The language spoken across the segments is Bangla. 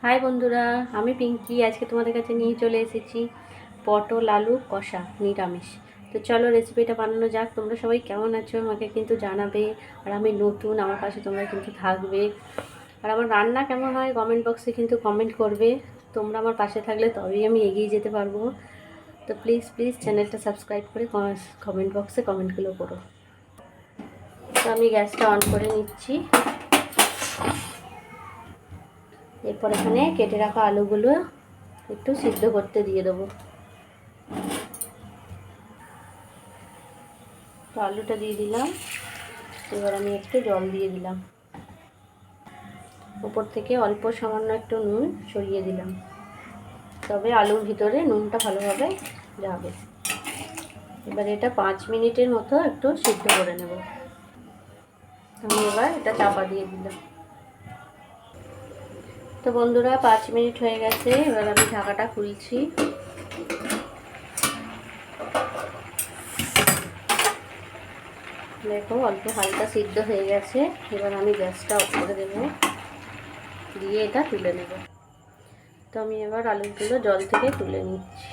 হাই বন্ধুরা, আমি পিঙ্কি। আজকে তোমাদের কাছে নিয়ে চলে এসেছি পটল আলু কষা নিরামিষ। তো চলো রেসিপিটা বানানো যাক। তোমরা সবাই কেমন আছো আমাকে কিন্তু জানাবে। আর আমি নতুন, আমার পাশে তোমরা কিন্তু থাকবে। আর আমার রান্না কেমন হয় কমেন্ট বক্সে কিন্তু কমেন্ট করবে। তোমরা আমার পাশে থাকলে তবেই আমি এগিয়ে যেতে পারবো। তো প্লিজ প্লিজ চ্যানেলটা সাবস্ক্রাইব করে কমেন্ট বক্সে কমেন্টগুলো করো। তো আমি গ্যাসটা অন করে নিচ্ছি। এরপর এখানে কেটে রাখা আলুগুলো একটু সিদ্ধ করতে দিয়ে দেবো। তো আলুটা দিয়ে দিলাম। এবার আমি একটু জল দিয়ে দিলাম। উপর থেকে অল্প সামান্য একটু নুন ছড়িয়ে দিলাম, তবে আলুর ভিতরে নুনটা ভালোভাবে যাবে। এবার এটা 5 মিনিটের মতো একটু সিদ্ধ করে নেব। আমি এবার এটা চাপা দিয়ে দিলাম। তো বন্ধুরা 5 মিনিট হয়ে গেছে। এবার আমি ঢাকাটা খুলছি। দেখো অল্প হালকা সিদ্ধ হয়ে গেছে। এবার আমি গ্যাসটা অফ করে দেবো, দিয়ে এটা তুলে নেব। তো আমি এবার আলুগুলো জল থেকে তুলে নিচ্ছি।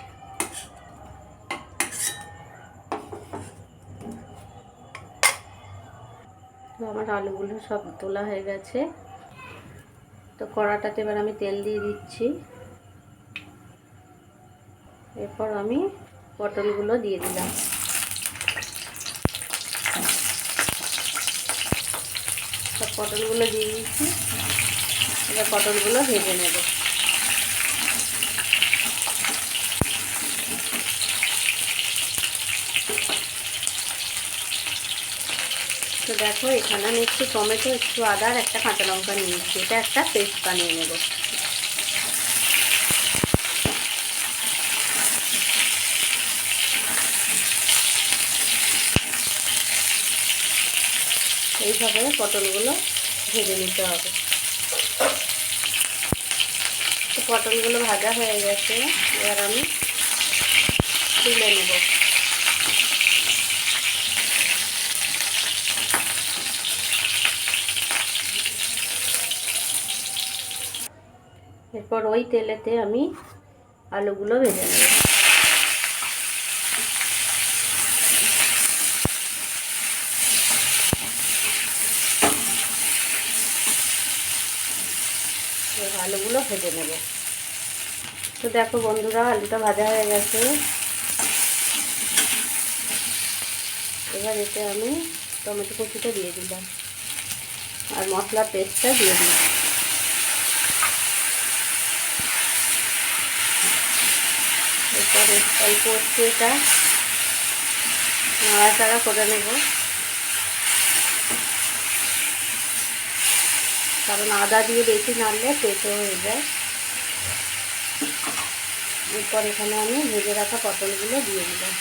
তো আমার আলুগুলো সব তোলা হয়ে গেছে। তো কড়াটাতে এবার আমি তেল দিয়ে দিচ্ছি। এরপর আমি পটলগুলো দিয়ে দিলাম। সব পটলগুলো দিয়ে দিচ্ছি। এবার পটলগুলো ভেজে নেব। তো দেখো এখানে আমি একটু টমেটো, একটু আদা আর একটা কাঁচা লঙ্কা নিয়েছি। এটা একটা পেস্ট বানিয়ে নেব। এইভাবে পটলগুলো ভেজে নিতে হবে। তো পটলগুলো ভাজা হয়ে গেছে। এবার আমি তুলে নেব। এরপর ওই তেলেতে আমি আলুগুলো ভেজে নেব। আলুগুলো ভেজে নেব। তো দেখো বন্ধুরা আলুটা ভাজা হয়ে গেছে। এবার এতে আমি টমেটো কুচিটা দিয়ে দিলাম আর মশলার পেস্টটা দিয়ে দিলাম। এরপর অল্প একটু এটা নাড়াচাড়া করে নেব, কারণ আদা দিয়ে বেশি নাড়লে তেতো হয়ে যায়। এরপর এখানে আমি ভেজে রাখা পটলগুলো দিয়ে দিলাম।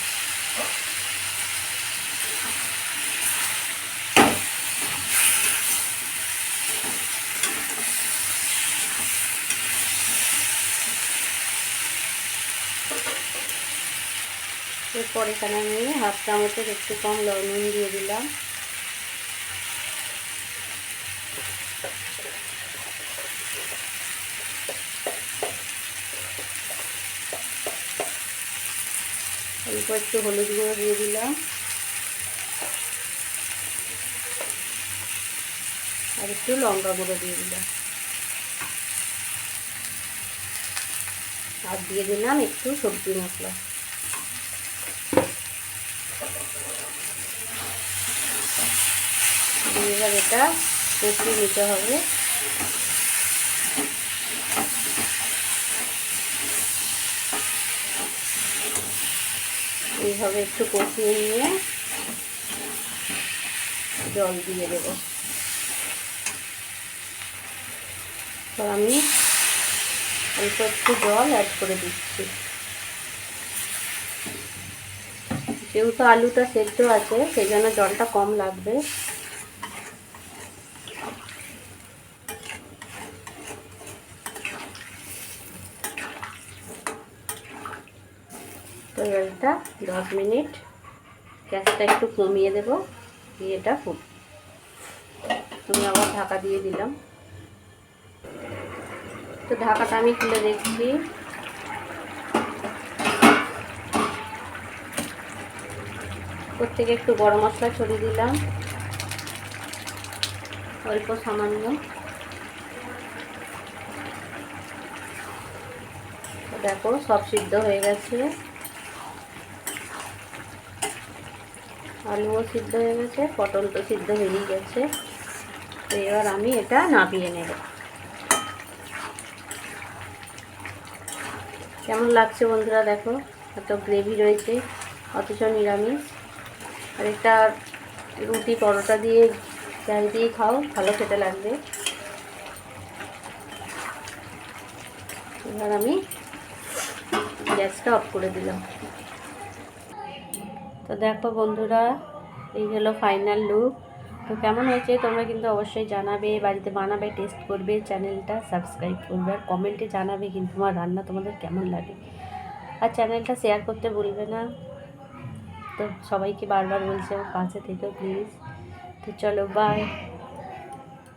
এরপর এখানে আমি হাফ চামচের একটু কম নুন দিয়ে দিলাম। অল্প একটু হলুদ গুঁড়ো দিয়ে দিলাম আর একটু লঙ্কা গুঁড়ো দিয়ে দিলাম। আর দিয়ে দিলাম একটু সবজি মশলা। এবার এটা কষিয়ে নিতে হবে। এইভাবে একটু কষিয়ে নিয়ে জল দিয়ে দেব। তো আমি অল্প একটু জল অ্যাড করে দিচ্ছি। যেহেতু আলুটা সেদ্ধ আছে সেই জন্য জলটা কম লাগবে। তো এটা 10 মিনিট গ্যাসটা একটু কমিয়ে দেবো, দিয়ে এটা ফুট। আমি আবার ঢাকা দিয়ে দিলাম। তো ঢাকাটা আমি খুলে দেখছি। প্রত্যেকে একটু গরম মশলা ছড়িয়ে দিলাম, অল্প সামান্য। দেখো সব সিদ্ধ হয়ে গেছে, আলুও সিদ্ধ হয়ে গেছে, পটল তো সিদ্ধ হয়েই গেছে। তো এবার আমি এটা নামিয়ে নেব। কেমন লাগছে বন্ধুরা দেখো, এত গ্রেভি রয়েছে অথচ নিরামিষ। আর একটা রুটি পরোটা দিয়ে যাই দিয়ে খাও, ভালো খেতে লাগবে। এবার আমি গ্যাসটা অফ করে দিলাম। তো দেখো বন্ধুরা, এই হলো ফাইনাল লুক। তো কেমন হয়েছে তোমরা কিন্তু অবশ্যই জানাবে, বাড়িতে বানাবে, টেস্ট করবে, চ্যানেলটা সাবস্ক্রাইব করবে, আর কমেন্টে জানাবে কিন্তু আমার রান্না তোমাদের কেমন লাগে। আর চ্যানেলটা শেয়ার করতে ভুলবে না। তো সবাইকে বারবার বলছি আমার পাশে থেকেও প্লিজ। তো চলো বাই।